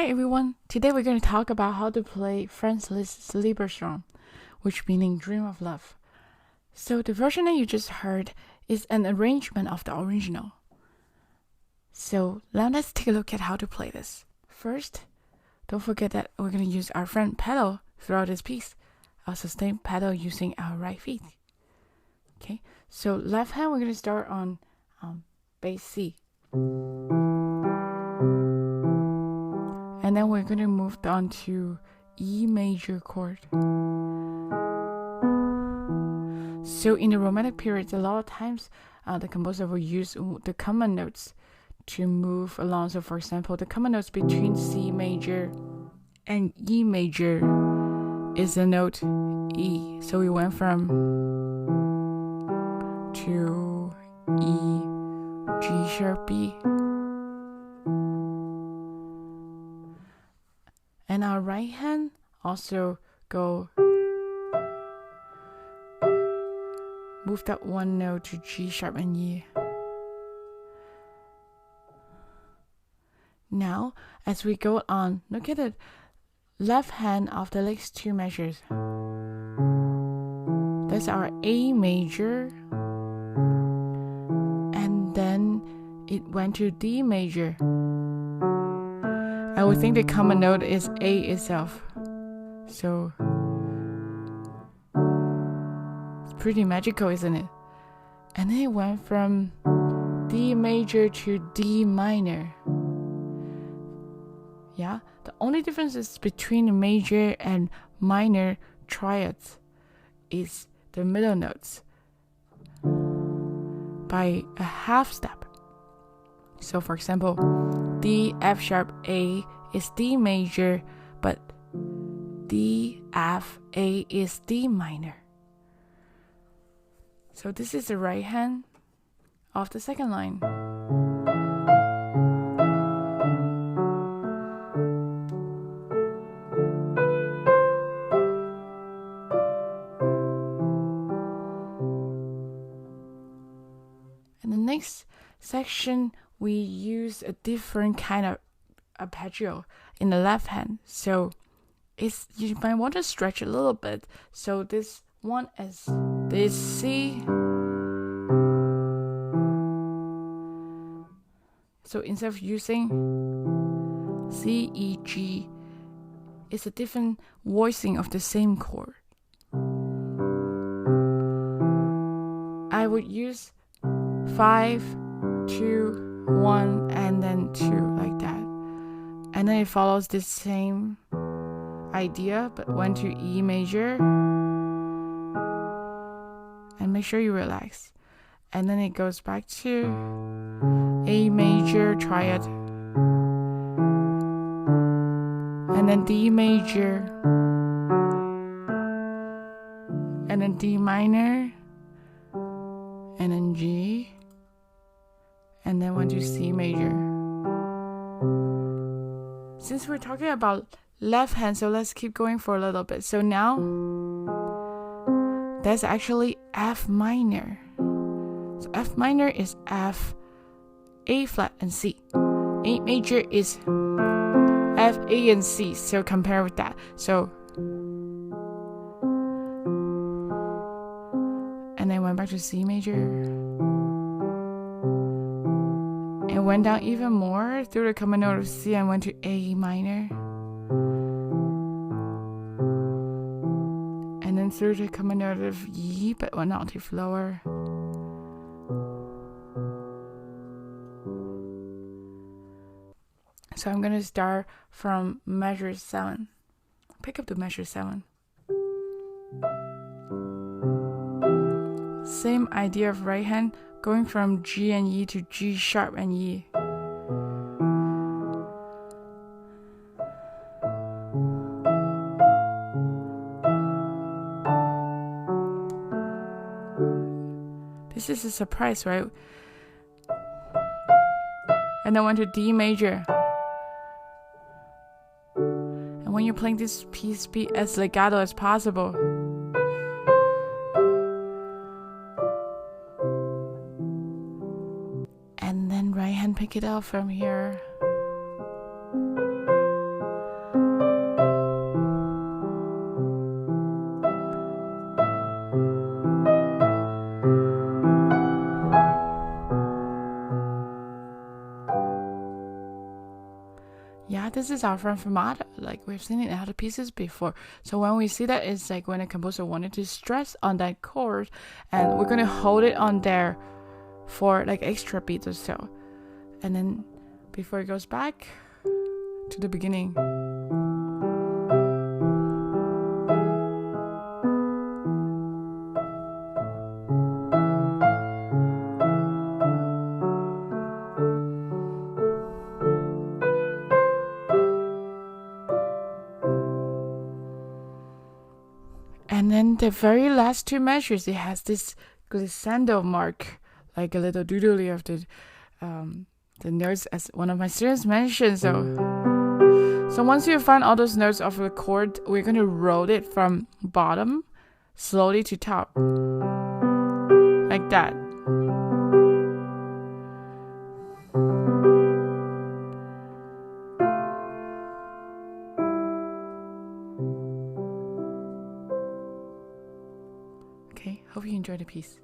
Hi everyone, today we're going to talk about how to play Franz Liszt's Liebestraum, which meaning Dream of Love. So the version that you just heard is an arrangement of the original. So now let's take a look at how to play this. First, don't forget that we're going to use our front pedal throughout this piece, our sustain pedal using our right feet. Okay, so left hand we're going to start on bass C. And then we're going to move on to E major chord. So in the Romantic period, a lot of times the composer will use the common notes to move along. So for example, the common notes between C major and E major is the note E. So we went from to E, G sharp, B. And our right hand also move that one note to G sharp and E. Now, as we go on, look at the left hand of the next two measures. That's our A major, and then it went to D major. I would think the common note is A itself. So it's pretty magical, isn't it? And then it went from D major to D minor. Yeah, the only difference is between the major and minor triads is the middle notes by a half step. So for example, D, F sharp, A is D major, but D, F, A is D minor. So this is the right hand of the second line. And the next section, we use a different kind of arpeggio in the left hand. So you might want to stretch a little bit. So this one is this C. So instead of using C, E, G, it's a different voicing of the same chord. I would use 5, 2, 1, and then 2, like that. And then it follows the same idea, but went to E major. And make sure you relax. And then it goes back to A major triad. And then D major. And then D minor. And then G. And then went to C major. Since we're talking about left hand, so let's keep going for a little bit. So now, that's actually F minor. So F minor is F, A flat, and C. A major is F, A, and C. So compare with that. So, and then went back to C major. And went down even more through the common note of C and went to A minor. And then through the common note of E, but one octave lower. So I'm going to start from measure 7. Pick up the measure 7. Same idea of right hand, going from G and E to G sharp and E. This is a surprise, right? And then went to D major. And when you're playing this piece, be as legato as possible. And then right hand pick it up from here. this is our friend fermata. Like we've seen it in other pieces before. So when we see that, it's like when a composer wanted to stress on that chord, and we're gonna hold it on there for like extra beats or so, and then before it goes back to the beginning. And then the very last two measures, it has this glissando mark, like a little doodly of the notes, as one of my students mentioned. So once you find all those notes of the chord, we're going to roll it from bottom slowly to top, like that. Okay, hope you enjoyed the piece.